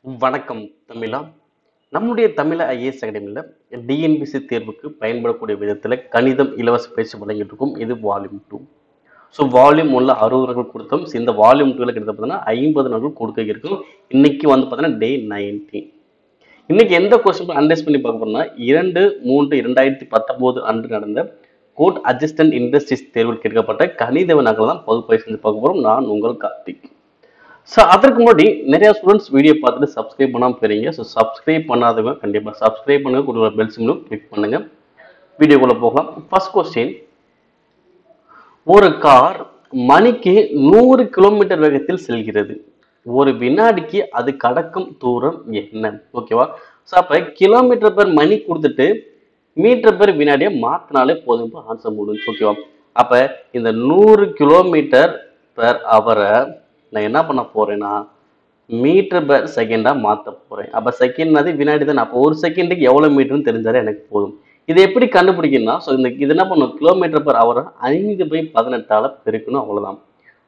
வணக்கம் தமிழா. நம்முடைய தமிழ ஐஏஎஸ் அகாடமியில் டிஎன்பிசி தேர்வுக்கு பயன்படக்கூடிய விதத்தில் கணிதம் இலவச பயிற்சி வழங்கிட்டு இருக்கும். இது வால்யூம் 2. ஸோ வால்யூம் 1ல் 60 நாட்கள் கொடுத்தோம். இந்த வால்யூம் 2ல் கிட்ட பார்த்தீங்கன்னா 50 நாட்கள் கொடுக்க இருக்கும். இன்னைக்கு வந்து பார்த்தீங்கன்னா டே 19. இன்னைக்கு எந்த கொஸ்டின் அனலைஸ் பண்ணி பார்க்க போறோம்னா 2/3/2019 அன்று நடந்த கோர்ட் அசிஸ்டன்ட் இண்டஸ்ட்ரீஸ் தேர்வில் கேட்கப்பட்ட கணித வினாக்கள் தான் பகுப்பாய்வு செஞ்சு பார்க்க போறோம். நான் உங்கள் கார்த்திக். ஸோ அதற்கு முன்னாடி நிறைய ஸ்டூடெண்ட்ஸ் வீடியோ பார்த்துட்டு சப்ஸ்கிரைப் பண்ணாமல் போறீங்க. ஸோ சப்ஸ்கிரைப் பண்ணாதவங்க கண்டிப்பாக சப்ஸ்கிரைப் பண்ணுங்க, கூட பெல் சிம்லும் கிளிக் பண்ணுங்க. வீடியோக்குள்ள போகலாம். ஃபர்ஸ்ட் கொஸ்டின், ஒரு கார் மணிக்கு 100 கிலோமீட்டர் வேகத்தில் செல்கிறது. ஒரு வினாடிக்கு அது கடக்கும் தூரம் என்ன? ஓகேவா? ஸோ அப்போ கிலோமீட்டர் பெர் மணி கொடுத்துட்டு மீட்டர் பெர் வினாடியை மாற்றினாலே போதும், ஆன்சர் முடிஞ்சு. ஓகேவா? அப்போ இந்த 100 கிலோமீட்டர் பெர் அவரை நான் என்ன பண்ண போறேன்னா மீட்டர் பெர் செகண்டா மாற்ற போறேன். அப்ப செகண்ட் வினாடி தான். அப்போ ஒரு செகண்டுக்கு எவ்வளவு மீட்டர்னு தெரிஞ்சாலே எனக்கு போதும். இதை எப்படி கண்டுபிடிக்கணும்னா, ஸோ இந்த இது என்ன பண்ணும், கிலோமீட்டர் பெர் அவர் 5/18 பெருக்கணும், அவ்வளவுதான்.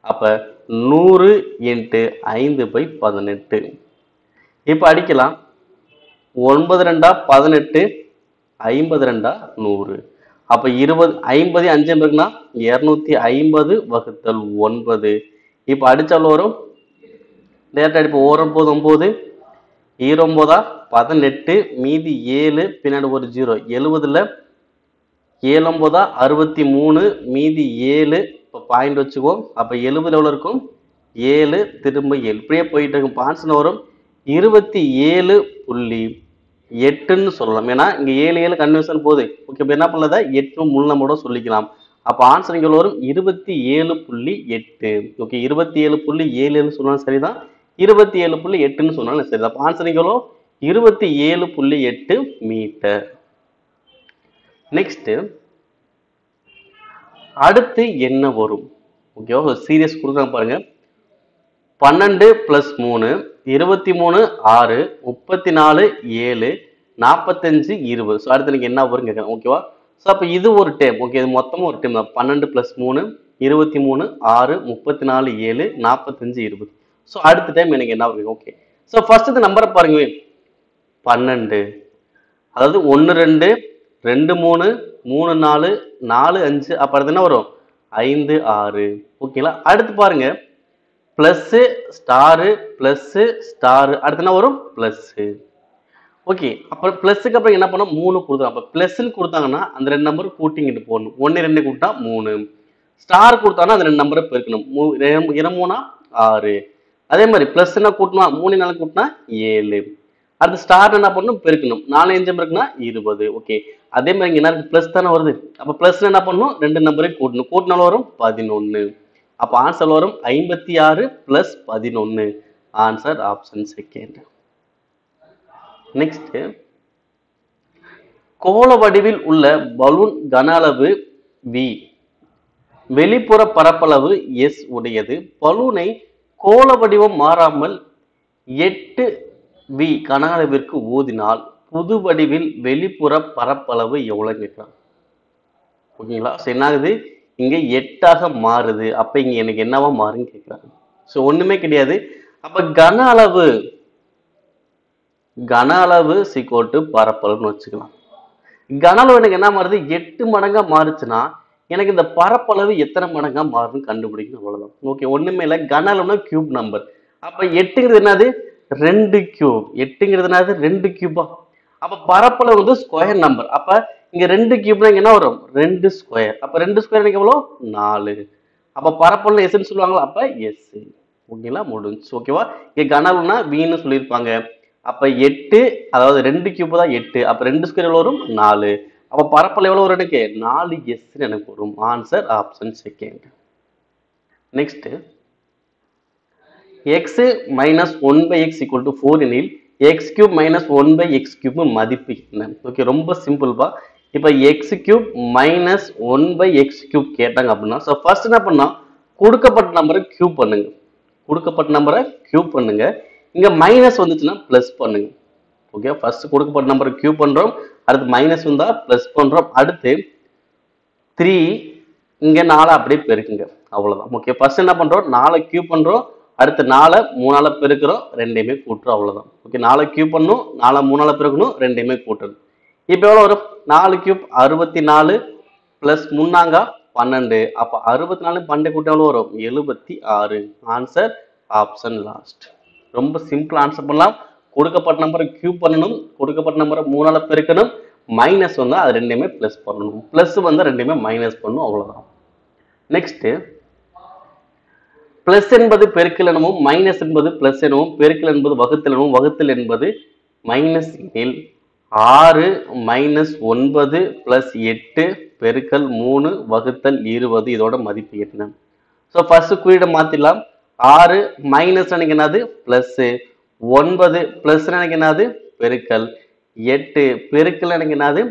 அப்ப 100 × 5/18. இப்ப அடிக்கலாம். 9×2 18, 52 100. அப்ப 20 50 5 இருக்குன்னா 250/9. இப்ப அடிச்சாலும் வரும். டேரக்டா அடிப்போம். 9 9 18, மீதி 7, பின்னாடி ஒரு 0. 70ல் 7 9 63, மீதி 7. இப்போ பாயிண்ட் வச்சுக்குவோம். அப்போ 70 எவ்வளோ இருக்கும்? 7 திரும்ப 7. இப்படியே போயிட்டு இருக்கும். ஆன்சர் வரும் 27.8ன்னு சொல்லலாம். ஏன்னா இங்கே 7 7 கன்வென்ஷன் போகுது. ஓகே, இப்போ என்ன பண்ணல 8 முள் நம்மளோட சொல்லிக்கலாம். அப்போ ஆன்சர் இங்கே வரும் 27.8. ஓகே, 27.77 சொன்னாலும் சரிதான், 27.8ன்னு சொன்னாலும் சரிதான். அப்போ ஆன்சர் இங்கே 27.8 மீட்டர். நெக்ஸ்ட், அடுத்து என்ன வரும்? ஓகேவா? சீரியஸ் கொடுக்குறாங்க பாருங்க. 12 + 3 23 6 34 7 45 20. ஸோ அடுத்து எனக்கு என்ன வரும் கேட்குறேன். ஓகேவா? ஸோ அப்போ இது ஒரு டேம். ஓகே, இது மொத்தமும் ஒரு டேம் தான். 12 + 3 23 6 34 7 45 20. ஸோ அடுத்த டைம் எனக்கு என்ன வரும்? ஓகே, ஸோ ஃபர்ஸ்ட் இந்த நம்பரை பாருங்க. 12, அதாவது 1 2 2 3 3 4 4 5. அப்ப அடுத்து என்ன வரும்? 5 6. ஓகேங்களா? அடுத்து பாருங்க, பிளஸ் ஸ்டாரு பிளஸ் ஸ்டாரு. அடுத்து என்ன வரும்? பிளஸ். ஓகே, அப்ப பிளஸ்க்கு அப்புறம் என்ன பண்ணோம்? 3 கொடுத்தோம். அப்ப பிளஸ்ன்னு கொடுத்தாங்கன்னா அந்த 2 நம்பர் கூட்டிங்கிட்டு போடணும். 1 2 கூட்டா 3. ஸ்டார் கொடுத்தாங்கன்னா அந்த 2 நம்பரை பெருக்கணும். 3 6. அதே மாதிரி பிளஸ் என்ன கூட்டணும்? 3 4 கூட்டினா 7. அடுத்து ஸ்டார் என்ன பண்ணணும்? பெருக்கணும். 4 5 பெருக்குனா 20. ஓகே, அதே மாதிரி இங்க என்ன இருக்கு? பிளஸ் தானே வருது. அப்ப பிளஸ் என்ன பண்ணணும்? 2 நம்பரையும் கூட்டணும். கூட்டினாலும் வரும் 11. அப்ப ஆன்சர் வரும் 56 + 11. Answer option second. நெக்ஸ்ட், கோள வடிவில் உள்ள பலூன் கன அளவு V, வெளிப்புற பரப்பளவு S உடையது. பலூனை கோள வடிவம் மாறாமல் 8V கன அளவிற்கு ஊதினால் புது வடிவில் வெளிப்புற பரப்பளவு எவ்வளவு கேட்கலாம். ஓகேங்களா? ஸோ என்ன ஆகுது? இங்க 8ஆக மாறுது. அப்ப இங்க எனக்கு என்னவா மாறுன்னு கேட்கிறாங்க. ஸோ ஒண்ணுமே கிடையாது. அப்ப கன அளவு = பரப்பளவுன்னு வச்சுக்கலாம். கன அளவு எனக்கு என்ன மாறுது? 8 மடங்கா மாறுச்சுன்னா எனக்கு இந்த பரப்பளவு எத்தனை மடங்கா மாறுன்னு கண்டுபிடிக்கணும், அவ்வளவுதான். ஓகே, ஒண்ணுமே இல்லை. கன அளவுனா கியூப் நம்பர். அப்ப 8ங்கிறது என்னது? 2 கியூப். 8ங்கிறது என்னது? 2 கியூபா? அப்ப பரப்பளவு வந்து ஸ்கொயர் நம்பர். அப்ப இங்க 2 கியூப்னா என்ன வரும்? 2 ஸ்கொயர். அப்ப 2 ஸ்கொயர் எனக்கு எவ்வளோ? 4. அப்ப பரப்பளவு எஸ்ன்னு சொல்லுவாங்களா? அப்ப எஸ். ஓகேங்களா? முடிஞ்சு. ஓகேவா? இங்க கன அளவுனா வீன்னு சொல்லியிருப்பாங்க. அப்ப 8, அதாவது 2 கியூப் தான் 8. அப்ப 2 ஸ்கொயர் எவ்வளவு வரும்? 4. அப்ப பரப்பளவு எவ்வளவு வரும் எனக்கு? 4s எனக்கு வரும். Answer option second. Next, x - 1/x = 4 எனில் x³ - 1/x³ மதிப்பு என்ன? ஓகே, ரொம்ப சிம்பிள்பா. இப்ப x³ - 1/x³ கேட்டாங்க அப்படின்னா, ஸோ ஃபர்ஸ்ட் என்ன பண்ணா, கொடுக்கப்பட்ட நம்பரை கியூப் பண்ணுங்க. கொடுக்கப்பட்ட நம்பரை கியூப் பண்ணுங்க. இங்க மைனஸ் வந்துச்சுன்னா பிளஸ் பண்ணுங்க. ஓகே, ஃபர்ஸ்ட் கொடுக்கப்பட்ட நம்பரை கியூப் பண்றோம். அடுத்து மைனஸ் வந்தா பிளஸ் பண்றோம். அடுத்து 3 இங்க 4 அப்படியே பெருக்குங்க, அவ்வளவுதான். ஓகே, ஃபர்ஸ்ட் என்ன பண்றோம்? 4 கியூப் பண்றோம். அடுத்து 4 3ஆல பெருக்கிறோம், ரெண்டையுமே கூட்டுறோம், அவ்வளவுதான். ஓகே, 4 கியூப் பண்ணணும், 4 3ஆல பெருக்கணும், ரெண்டையுமே கூட்டணும். இப்போ எவ்வளவு வரும்? 4 கியூப் 64 பிளஸ் 3 12. அப்ப 64 12 கூட்ட எவ்வளவு வரும்? 76. Answer option last. ரொம்ப சிம்பிள் ஆன்சர் பண்ணலாம். கொடுக்கப்பட்ட நம்பரை கியூப் பண்ணணும், கொடுக்கப்பட்ட நம்பரை 3ஆல பெருக்கணும், மைனஸ் வந்தா அது ரெண்டையுமே பிளஸ் பண்ணணும், பிளஸ் வந்தா ரெண்டையுமே மைனஸ் பண்ணணும், அவ்வளவுதான். நெக்ஸ்ட், பிளஸ் என்பது பெருக்கல் எனவும் மைனஸ் என்பது பிளஸ் எனவும் பெருக்கல் என்பது வகுத்தல் எனவும் வகுத்தல் என்பது மைனஸ் எனில் 6 மைனஸ் 9 பிளஸ் 8 பெருக்கல் 3 வகுத்தல் 20 இதோட மதிப்பு என்ன? ஸோ ஃபர்ஸ்ட் குறியீடை மாத்திடலாம். 6 மைனஸ் என்னது? பிளஸ். 9 பிளஸ் என்னது? பெருக்கல். 8 பெருக்கல் என்னது?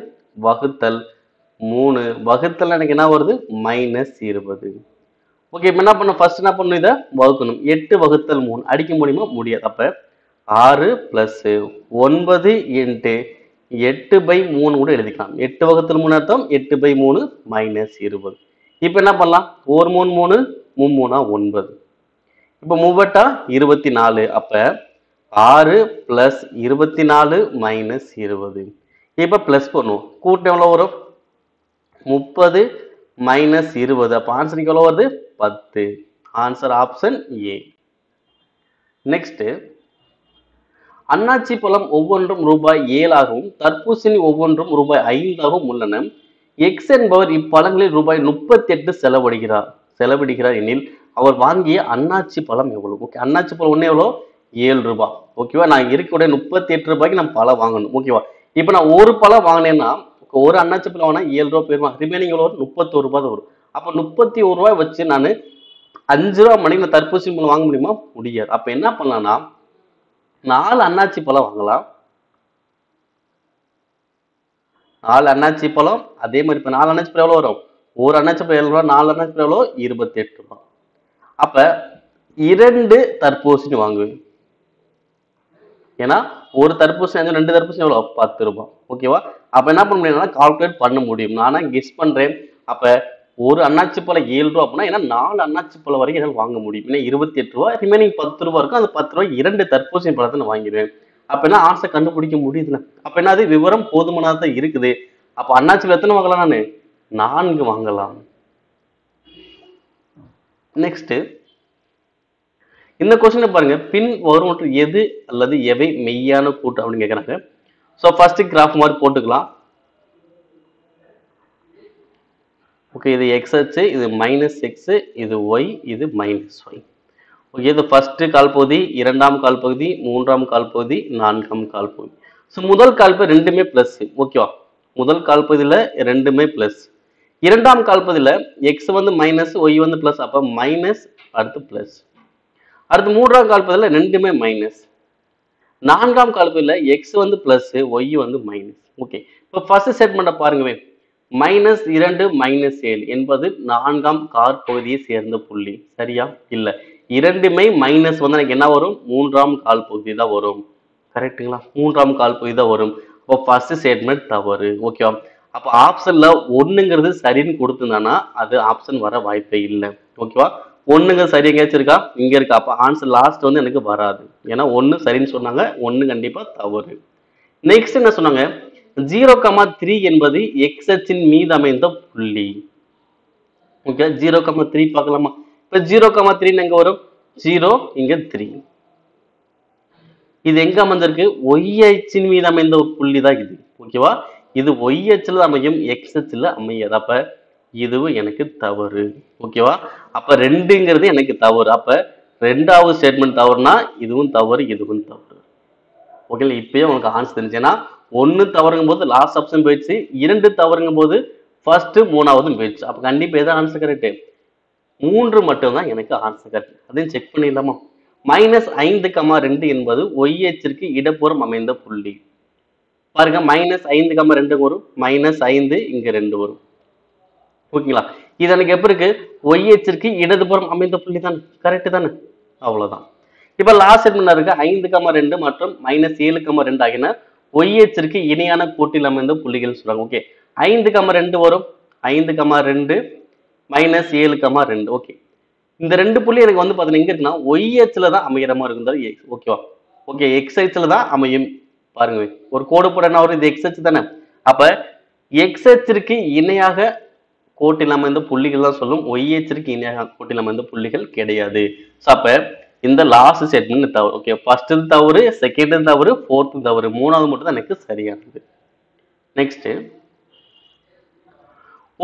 வகுத்தல். 3 வகுத்தல் என்ன வருது? மைனஸ் 20. ஓகே, இப்போ என்ன பண்ணும்? ஃபர்ஸ்ட் என்ன பண்ணும்? இதை வகுக்கணும். 8 வகுத்தல் 3 அடிக்க முடியுமா? முடியாது. அப்ப 6 பிளஸ் 9 இன்ட்டு 8/3 கூட எழுதிக்கலாம். 8 வகுத்தல் 3 அர்த்தம் 8/3 மைனஸ் 20. இப்போ என்ன பண்ணலாம்? 1 3 3 3 9. இப்போ 3 24. அப்ப 6 பிளஸ் 24 மைனஸ் 20. இப்போ பிளஸ் பண்ணுவோம். கூட்டம் எவ்வளவு வரும்? 30 மைனஸ் 20. அப்ப ஆன்சர் எவ்வளவு வருது? 10. Answer option A. நெக்ஸ்ட், அன்னாச்சி பழம் ஒவ்வொன்றும் ரூபாய் 7ஆகவும் தர்பூசணி ஒவ்வொன்றும் ரூபாய் 5ஆகவும் உள்ளன. எக்ஸ் என்பவர் இப்பழங்களில் ரூபாய் 38 செலவிடுகிறார் எனில் அவர் வாங்கிய அன்னாச்சி பழம் எவ்வளவு? ஓகே, அன்னாச்சி பழம் ஒண்ணு எவ்வளோ? 7 ரூபாய். ஓகேவா, நான் இருக்கக்கூடிய 38 ரூபாய்க்கு நான் பழம் வாங்கணும். ஓகேவா, இப்போ நான் ஒரு பழம் வாங்கினேன்னா ஒரு அன்னாச்சி பழம் வாங்கினா 7 ரூபாய் போயிருமா? ரிமைனிங் எவ்வளோ வரும்? 31 ரூபாய் தான் வரும். அப்போ 31 ரூபாய் வச்சு நான் 5 ரூபாய் மணிக்கு நான் தர்பூசணி பழம் வாங்க முடியுமா? முடியாது. அப்ப என்ன பண்ணலாம்னா 4 அன்னாச்சி பழம் வாங்கலாம். 4 அன்னாச்சி பழம். அதே மாதிரி இப்ப 4 அன்னாச்சி பழம் எவ்வளவு வரும்? ஒரு அன்னாச்சி பழம் 7 ரூபாய், 4 அன்னாச்சி பழம் எவ்வளவு? 28 ரூபாய். அப்ப 2 தர்பூசணி வாங்குவேன். ஏன்னா ஒரு தர்பூசணி 2 தர்பூசணி எவ்வளவு? 10 ரூபாய். ஓகேவா, அப்ப என்ன பண்ண முடியும்னா கால்குலேட் பண்ண முடியும். நானா கெஸ் பண்றேன். அப்ப ஒரு அன்னாச்சி பழம் 7 ரூபாய் அப்படின்னா ஏன்னா 4 அன்னாச்சி பழம் வரைக்கும் என்னால் வாங்க முடியும். ஏன்னா 28 ரூபாய், ரிமைனிங் 10 ரூபாய் இருக்கும். அந்த 10 ரூபாய் 2 தர்பூசணி பழத்தை நான் வாங்கிடுவேன். அப்ப என்ன ஆன்சர் கண்டுபிடிக்க முடியுதுல? அப்ப என்னது? விவரம் போதுமானதான் இருக்குது. அப்ப அன்னாச்சில எத்தனை வாங்கலாம்? நான் 4 வாங்கலாம். நெக்ஸ்ட், இந்த கொஸ்டின் பாருங்க. பின் வரும் எது அல்லது எவை மெய்யான கூட்டு அப்படின்னு கேட்கறாங்க. ஸோ ஃபர்ஸ்ட் கிராஃப் மாதிரி போட்டுக்கலாம். ஓகே, இது எக்ஸ் அச்சு, இது மைனஸ் எக்ஸ், இது ஒய், இது மைனஸ் ஒய். ஓகே, இது ஃபர்ஸ்ட் கால் பகுதி, இரண்டாம் கால் பகுதி, மூன்றாம் கால் பகுதி, நான்காம் கால் பகுதி. ஸோ முதல் கால் பகுதி ரெண்டுமே பிளஸ். ஓகேவா, முதல் கால் பகுதியில் ரெண்டுமே பிளஸ். இரண்டாம் கால் பகுதியில் எக்ஸ் வந்து மைனஸ், ஒய் வந்து பிளஸ். அப்போ மைனஸ் அடுத்து பிளஸ். அடுத்து மூன்றாம் கால் பகுதியில் ரெண்டுமே மைனஸ். நான்காம் கால் பகுதியில் எக்ஸ் வந்து பிளஸ், ஒய் வந்து மைனஸ். ஓகே, இப்போ ஃபர்ஸ்ட் ஸ்டேட்மெண்ட்டை பாருங்கவே. -2 -7 என்பது நான்காம் கால் பகுதியை சேர்ந்த புள்ளி. சரியா? இல்ல, இரண்டுமே மைனஸ் வந்து எனக்கு என்ன வரும்? மூன்றாம் கால் பகுதி தான் வரும். கரெக்டுங்களா? மூன்றாம் கால் பகுதி தான் வரும். அப்போ ஃபர்ஸ்ட் ஸ்டேட்மெண்ட் தவறு. ஓகேவா, அப்போ ஆப்ஷன்ல ஒண்ணுங்கிறது சரின்னு கொடுத்துருந்தானா அது ஆப்ஷன் வர வாய்ப்பே இல்லை. ஓகேவா, ஒண்ணுங்க சரி எங்கேயாச்சும் இருக்கா? இங்க இருக்கா? அப்ப ஆன்சர் லாஸ்ட் வந்து எனக்கு வராது. ஏன்னா ஒண்ணு சரின்னு சொன்னாங்க, ஒண்ணு கண்டிப்பா தவறு. நெக்ஸ்ட் என்ன சொன்னாங்க? 0,3 என்பது எக்ஸ் அச்சின் மீது அமைந்த புள்ளி. ஓகே, 0,3 பார்க்கலாமா? இப்ப 0,3 எங்க வரும்? 0 இங்க 3. இது எங்க அமைஞ்சிருக்கு? ஒய் அச்சின் மீது அமைந்த ஒரு புள்ளி தான் இது. ஓகேவா, இது ஒய் அச்சுல அமையும், எக்ஸ் அச்சுல அமையாது. அப்ப இதுவும் எனக்கு தவறு. ஓகேவா, அப்ப 2ங்கிறது எனக்கு தவறு. அப்ப ரெண்டாவது ஸ்டேட்மெண்ட் தவறுனா இதுவும் தவறு, இதுவும் தவறு. ஓகே, இப்பயே உங்களுக்கு ஆன்சர் தெரிஞ்சுன்னா 1 தவறுங்கும் போது லாஸ்ட் ஆப்ஷன் போயிடுச்சு, 2 தவறுங்கும் போது ஃபர்ஸ்ட் 3வது போயிடுச்சு. அப்ப கண்டிப்பா எதாவது ஆன்சர் கரெக்ட்? 3 மட்டும் தான் எனக்கு ஆன்சர் கரெக்ட். அதையும் செக் பண்ணிடலாமா? -5,2 என்பது ஒய் அச்சிற்கு இடப்புறம் அமைந்த புள்ளி. பாருங்க, -5,2 வரும், -5 இங்க 2 வரும். ஓகேங்களா, இது எனக்கு எப்படி இருக்கு? ஒய் அச்சிற்கு இடதுபுறம் அமைந்த புள்ளி தான். கரெக்ட் தானே? அவ்வளவுதான். இப்ப லாஸ்ட் ஸ்டேட்மெண்ட் இருக்கு 5,2 மற்றும் -7,2 ஆகின ஒய் அச்சிற்கு இணையான கோட்டில் அமைந்த புள்ளிகள் சொல்றாங்க. ஓகே, 5,2 வரும், 5,2 -7,2. ஓகே, இந்த ரெண்டு புள்ளி எனக்கு வந்து பாத்தீங்கன்னா எங்க இருக்குன்னா ஒய் அச்சுல தான் அமைகிற மாதிரி இருக்கும். ஓகேவா? ஓகே, எக்ஸ் அச்சுல தான் அமையும். பாருங்க, ஒரு கோடு போட என்ன வரும்? இது எக்ஸ் அச்சு தானே. அப்ப எக்ஸ் அச்சிற்கு இணையாக கோட்டில் அமைந்த புள்ளிகள் தான் சொல்லும். ஒய் அச்சிற்கு இணையாக கோட்டில் அமைந்த புள்ளிகள் கிடையாது. ஸோ அப்ப இந்த லாஸ்ட் ஸ்டேட்மெண்ட் தவறு. ஓகே, ஃபர்ஸ்ட் தவறு, செகண்ட் தவறு, ஃபோர்த் தவறு, மூணாவது மட்டும் தான் எனக்கு சரியானது. நெக்ஸ்ட்,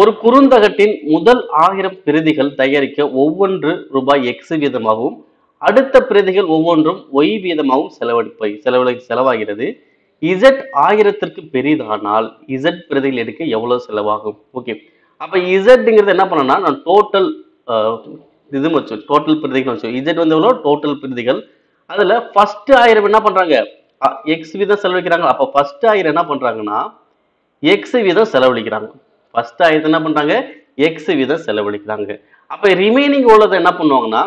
ஒரு குறுந்தகட்டின் முதல் 1000 பிரதிகள் தயாரிக்க ஒவ்வொன்று ரூபாய் எக்ஸ் வீதமாகவும் அடுத்த பிரதிகள் ஒவ்வொன்றும் ஒய் வீதமாகவும் செலவாகிறது. இசட் 1000ற்கு பெரிதானால் இசட் பிரதிகள் எடுக்க எவ்வளவு செலவாகும்? ஓகே, அப்ப இசட்ங்கிறது என்ன பண்ணனா, நான் டோட்டல் இது வச்சு டோட்டல் பிரதிகள் வச்சு இசட் வந்து எவ்வளவு டோட்டல் பிரதிகள். அதுல ஃபர்ஸ்ட் 1000 என்ன பண்றாங்க? எக்ஸ் வீதம் செலவழிக்கிறாங்க. அப்ப ஃபர்ஸ்ட் 1000 என்ன பண்றாங்கன்னா எக்ஸ் வீதம் செலவழிக்கிறாங்க. ஃபர்ஸ்ட் 1000 என்ன பண்றாங்க? எக்ஸ் வீதம் செலவழிக்கிறாங்க. அப்ப ரிமைனிங் உள்ளதை என்ன பண்ணுவாங்கன்னா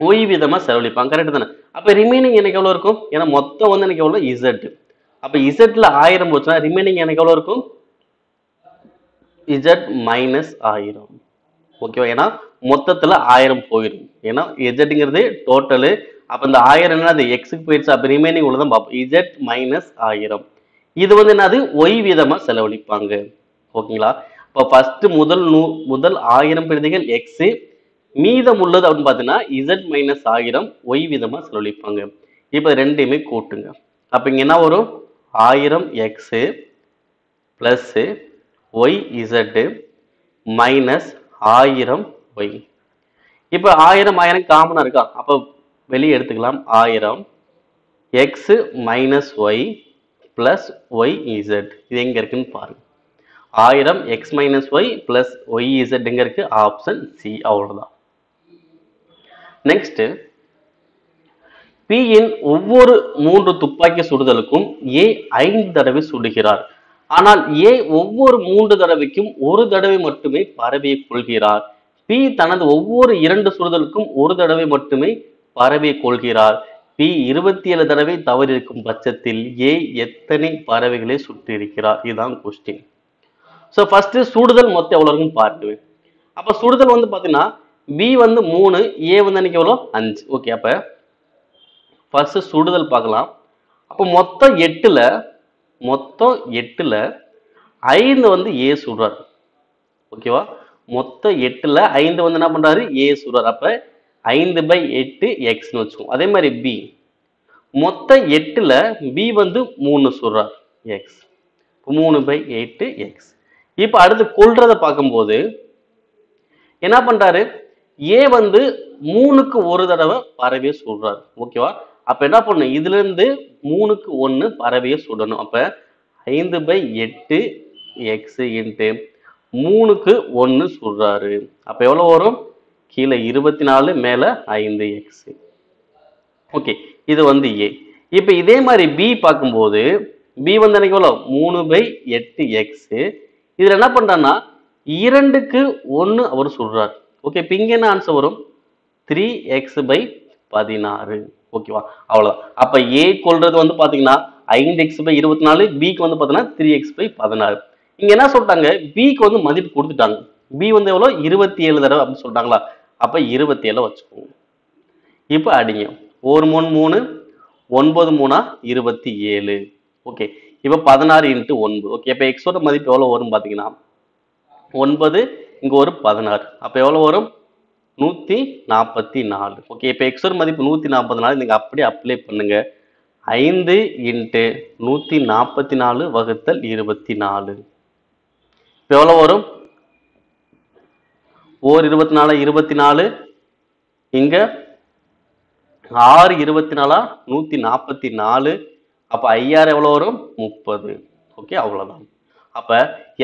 ஒய் வீதமா செலவழிப்பாங்க. கரெக்ட் தானே? அப்ப ரிமைனிங் எனக்கு எவ்வளவு இருக்கும்? ஏன்னா மொத்தம் வந்து எனக்கு எவ்வளவு? இசட். அப்ப இசட்ல 1000 போச்சுன்னா ரிமைனிங் எனக்கு எவ்வளவு இருக்கும்? Z minus 1000. ஓகேவா? ஏன்னா மொத்தத்துல 1000 போயிடும். ஏன்னா இசட்ங்கிறது டோட்டலு. அப்ப இந்த 1000 என்னது? எக்ஸுக்கு போயிடுச்சு. அப்ப ரிமைனிங் உள்ளதான் பார்ப்போம். Z minus 1000. இது வந்து என்னது? ஒய் வீதமா செலவழிப்பாங்க. ஓகேங்களா? இப்போ ஃபர்ஸ்ட் முதல் 1000 பிரதிகள் எக்ஸ், மீதம் உள்ளது அப்படின்னு பார்த்தீங்கன்னா இசட் மைனஸ் 1000 ஒய் வீதமா செலவழிப்பாங்க. இப்போ ரெண்டையுமே கூட்டுங்க. அப்ப இங்க என்ன வரும்? 1000 X plus Y Z minus 1000 Y. இப்போ 1000 காமனா இருக்கா? அப்போ வெளியே எடுத்துக்கலாம். 1000 X minus Y plus Y Z. இது எங்க இருக்குன்னு பாருங்க. 1000 X minus Y plus Y Z எங்க இருக்கு? Option C. அவ்வளவுதான். நெக்ஸ்ட், பி இன் ஒவ்வொரு 3 துப்பாக்கி சுடுதலுக்கும் ஏ 5 தடவை சுடுகிறார். ஆனால் ஏ ஒவ்வொரு 3 தடவைக்கும் ஒரு தடவை மட்டுமே பறவையை கொள்கிறார். பி தனது ஒவ்வொரு 2 சுடுதலுக்கும் ஒரு தடவை மட்டுமே பறவையை கொள்கிறார். பி 27 தடவை தவறிருக்கும் பட்சத்தில் ஏ எத்தனை பறவைகளை சுற்றிருக்கிறார்? இதுதான் கொஸ்டின். ஸோ ஃபர்ஸ்ட் சுடுதல் மொத்தம் எவ்வளவு இருக்குன்னு பாருங்க. அப்ப சுடுதல் வந்து பாத்தீங்கன்னா பி வந்து 3, ஏ வந்து அன்னைக்கு எவ்வளோ? 5. ஓகே, அப்ப ஃபர்ஸ்ட் சுடுதல் பார்க்கலாம். அப்போ மொத்தம் 8ல 5 வந்து ஏ சுடுறாரு. ஓகேவா? மொத்தம் 8ல 5 வந்து என்ன பண்றாரு? ஏ சுடுறாரு. அப்ப 5/8 எக்ஸ்னு வச்சுக்கோம். அதே மாதிரி பி மொத்தம் 8ல பி வந்து 3 சுடுறார் எக்ஸ். 3/8 எக்ஸ். இப்ப அடுத்து கொல்றதை பார்க்கும்போது என்ன பண்றாரு? ஏ வந்து 3க்கு ஒரு தடவை பறவையை சுடுறாரு. ஓகேவா? அப்ப என்ன பண்ணணும்? இதுல இருந்து 3க்கு 1 பறவையை சுடணும். அப்ப 5/8 எக்ஸ் இன்ட்டு 3க்கு 1 சுடுறாரு. அப்ப எவ்வளவு வரும்? கீழே 24 மேல 5 எக்ஸ். ஓகே, இது வந்து ஏ. இப்ப இதே மாதிரி பி பார்க்கும்போது பி வந்து எனக்கு எவ்வளவு? 3/8 எக்ஸ். இதுல என்ன பண்றான்னா 2க்கு 1 அவர் சுடுறார். ஓகே, இப்ப இங்க என்ன ஆன்சர் வரும்? 3x/16. ஓகேவா? அவ்வளவுதான். அப்ப ஏ கொள்றது வந்து பாத்தீங்கன்னா 5x/24, பிக்கு வந்து பாத்தீங்கன்னா 3x/16. இங்க என்ன சொல்லிட்டாங்க? பிக்கு வந்து மதிப்பு கொடுத்துட்டாங்க. பி வந்து எவ்வளவு? 27 தடவை அப்படின்னு சொல்லிட்டாங்களா? அப்ப 27 வச்சுக்கோங்க. இப்ப அடிங்க. 1 3 3 9 3 27. ஓகே, இப்ப 16 × 9. ஓகே, இப்ப எக்ஸோட மதிப்பு எவ்வளவு வரும் பாத்தீங்கன்னா 9, இங்க ஒரு 16. அப்ப எவ்வளவு வரும்? 144. ஓகே, இப்ப எக்ஸோட மதிப்பு 144. நீங்க அப்படியே அப்ளை பண்ணுங்க. 5 × 144 வகுத்தல் 24. இப்ப எவ்வளவு வரும்? 24 24. இங்க 6 24 144. அப்ப 5000 எவ்வளவு வரும்? 30. ஓகே, அவ்வளவுதான். அப்ப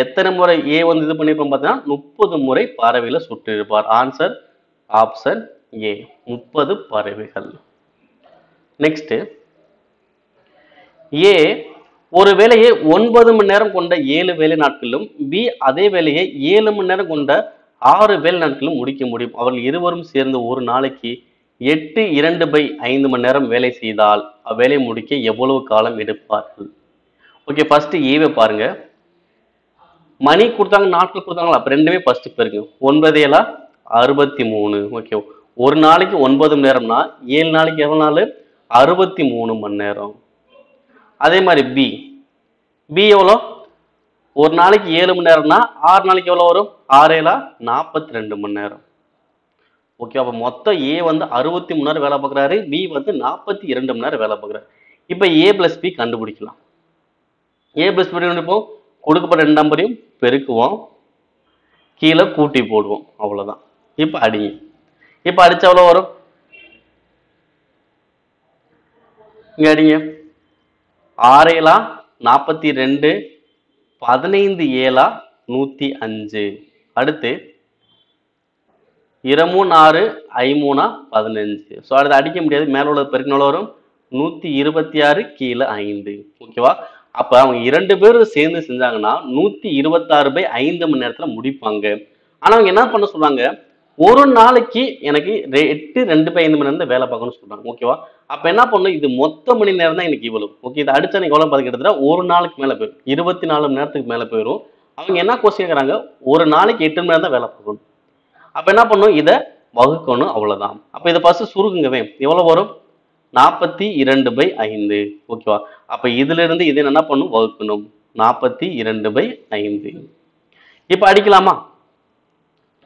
எத்தனை முறை ஏ வந்து இது பண்ணிருப்போம் பார்த்தீங்கன்னா 30 முறை பறவையில சுற்றிருப்பார். ஆன்சர் ஆப்ஷன் ஏ, 30 பறவைகள். நெக்ஸ்ட், ஏ ஒரு வேலையை 9 மணி நேரம் கொண்ட 7 வேலை நாட்களிலும் பி அதே வேலையை 7 மணி நேரம் கொண்ட 6 வேலை நாட்களிலும் முடிக்க முடியும். அவர்கள் இருவரும் சேர்ந்து ஒரு நாளைக்கு 8 2/5 மணி நேரம் வேலை செய்தால் அவ்வேலையை முடிக்க எவ்வளவு காலம் எடுப்பார்கள்? ஓகே, ஃபர்ஸ்ட் ஏவை பாருங்க. மணி கொடுத்தாங்க, நாட்கள் கொடுத்தாங்களா? அப்ப ரெண்டுமே ஃபர்ஸ்ட் பெருங்க. 9 7 63. ஓகே, ஒரு நாளைக்கு 9 மணி நேரம்னா 7 நாளைக்கு எவ்வளவு நாள்? 63 மணி நேரம். அதே மாதிரி பி பி எவ்வளோ? ஒரு நாளைக்கு 7 மணி நேரம்னா 6 நாளைக்கு எவ்வளவு வரும்? 6 7 42 மணி நேரம். ஓகே, அப்ப மொத்தம் ஏ வந்து 63 மணி நேரம் வேலை பார்க்குறாரு, பி வந்து 42 மணி நேரம் வேலை பார்க்குறாரு. இப்போ ஏ பிளஸ் பி கண்டுபிடிக்கலாம். ஏ பிளஸ் பி கண்டுபிடிப்போம், கொடுக்கப்பட்ட ரெண்டு நம்பரையும் பெருக்குவோம், கீழே கூட்டி போடுவோம், அவ்வளவுதான். இப்போ அடிங்க. இப்போ அடிச்ச எவ்வளோ வரும்? இங்க அடிங்க. 6 7 42, 15 7 105. அடுத்து 2 3 6 5 3 15. ஸோ அடுத்து அடிக்க முடியாது, மேல உள்ள பெருக்கினால வரும் 126 கீழே 5. ஓகேவா? அப்ப அவங்க 2 பேரும் சேர்ந்து செஞ்சாங்கன்னா 126/5 மணி நேரத்துல முடிப்பாங்க. ஆனா அவங்க என்ன பண்ண சொல்றாங்க? ஒரு நாளைக்கு எனக்கு 8 2/5 மணி நேரம் வேலை பார்க்கணும்னு சொல்றாங்க. ஓகேவா? அப்ப என்ன பண்ணும்? இது மொத்த மணி நேரம் தான் எனக்கு இவ்வளவு. ஓகே, இதை அடிச்சா எனக்கு எவ்வளவு பார்த்துக்கிட்டா ஒரு நாளைக்கு மேல போயிடும், 24 மணி நேரத்துக்கு மேல போயிடும். அவங்க என்ன கொஸ்டின் கேட்கறாங்க? ஒரு நாளைக்கு 8 மணி நேரம் தான் வேலை பார்க்கணும். அப்ப என்ன பண்ணும்? இதை வகுக்கணும், அவ்வளவுதான். அப்ப இதை ஃபர்ஸ்ட் சுருக்குங்கவே. எவ்வளவு வரும்? 42/5. ஓகேவா? அப்ப இதுல இருந்து இதை என்ன பண்ணும்? வகுக்கணும். 42/5. இப்ப அடிக்கலாமா?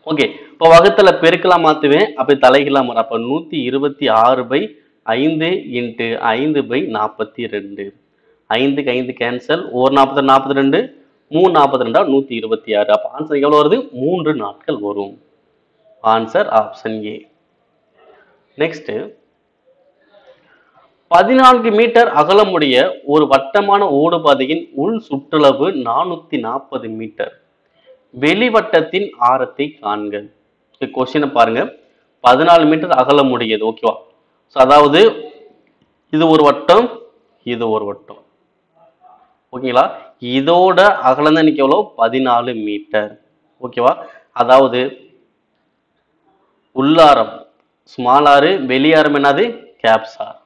ஓகே, இப்போ வகுத்தல பெருக்கலாம் மாத்துவேன், அப்படி தலைகளாம் வரும். அப்ப 126/5 இன்ட்டு 5/42. 5க்கு 5 கேன்சல், 1 40 42, 3 42 126. அப்ப ஆன்சர் எவ்வளவு வருது? 3 நாட்கள் வரும். Answer option A. Next, 14 metre அகலமுடைய ஒரு வட்டமான ஓடுபாதையின் உள் சுற்றளவு 440 மீட்டர். வெளிவட்டத்தின் ஆரத்தை காண்க. கொஸ்டினை பாருங்க. 14 மீட்டர் அகலமுடையது. ஓகேவா? அதாவது இது ஒரு வட்டம், இது ஒரு வட்டம். ஓகேங்களா? இதோட அகலம் தான் இன்னைக்கு எவ்வளவு? 14 மீட்டர். ஓகேவா? அதாவது உள்ளாரம் ஸ்மால் ஆர், வெளியாரம் என்னது? Caps R.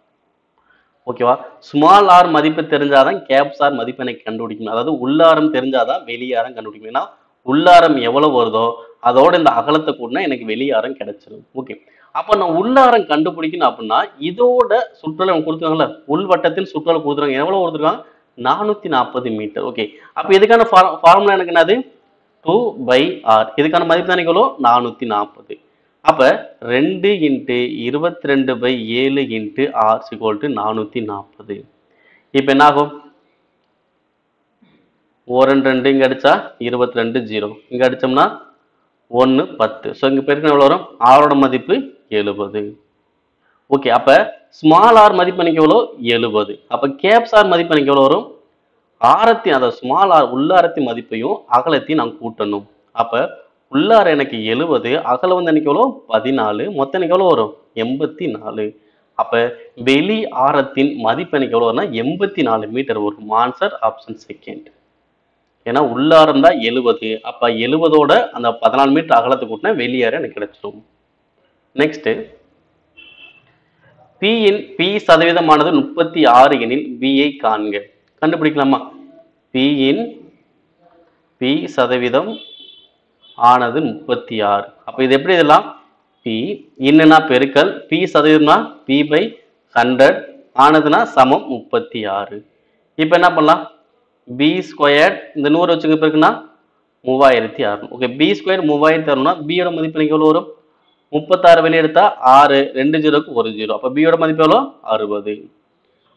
ஓகேவா? ஸ்மால் ஆர் மதிப்பு தெரிஞ்சாதான் கேப்ஸ் ஆர் மதிப்பு எனக்கு கண்டுபிடிக்கணும். அதாவது உள்ளாரம் தெரிஞ்சாதான் வெளியாரம் கண்டுபிடிக்கணும். ஏன்னா உள்ளாரம் எவ்வளவு வருதோ அதோட இந்த அகலத்தை கூடனா எனக்கு வெளியாரம் கிடைச்சிடும். ஓகே, அப்ப நான் உள்ளாரம் கண்டுபிடிக்கணும் அப்படின்னா இதோட சுற்றளவு கொடுத்துருக்காங்கல்ல, உள்வட்டத்தின் சுற்றளவு கொடுத்துருக்காங்க. எவ்வளவு கொடுத்துருக்காங்க? 440 மீட்டர். ஓகே, அப்ப இதுக்கான ஃபார்முலா எனக்கு என்னது? 2/r. இதுக்கான மதிப்பு தான் எவ்வளோ? 440. அப்ப 2 × 22/7 × r = 440. இப்ப என்ன ஆகும்? 1 2 இங்க அடிச்சா 22 0, இங்க அடிச்சோம்னா 1 10. ஸோ இங்க பெருக்கினா எவ்வளவு வரும்? ஆரோட மதிப்பு 70. ஓகே, அப்ப ஸ்மால் ஆர் மதிப்பு எனக்கு எவ்வளோ? 70. அப்ப கேப்ஸ் ஆர் மதிப்பு எனக்கு எவ்வளவு வரும்? ஆரத்தின், அதாவது ஸ்மால் ஆர் உள்ளாரத்தின் மதிப்பையும் அகலத்தையும் நான் கூட்டணும். அப்ப உள்ளார எனக்கு 70, அகலம் வந்து எனக்கு எவ்வளோ? 14, மொத்தம் எனக்கு எவ்வளவு வரும்? 84. அப்ப வெளி ஆரத்தின் மதிப்பு எனக்கு எவ்வளவு வரும்னா 84 மீட்டர் வரும். Answer option second. ஏன்னா உள்ளாரம் தான் 70. அப்ப 70ஓட அந்த 14 மீட்டர் அகலத்தை கூட்டினா வெளியார எனக்கு கிடைச்சிடும். நெக்ஸ்ட், பி சதவீதமானது 36 எனில் பியை காண்க. கண்டுபிடிக்கலாமா? பி சதவீதம் ஆனது 36. அப்ப இது எப்படி இதெல்லாம்? பி இன்னுனா பெருக்கல், பி சதவீதம்னா p/100 ஆனதுன்னா சமம் 36. இப்ப என்ன பண்ணலாம்? பி ஸ்கொயர் இந்த 100 வச்சுக்க பெருக்குன்னா 3600. ஓகே, பி ஸ்கொயர் 3600னா பியோட மதிப்பு எனக்கு எவ்வளவு வரும்? 36 வெளியே எடுத்தா 6, 2 0க்கு 1 0. அப்ப பியோட மதிப்பு எவ்வளோ? 60.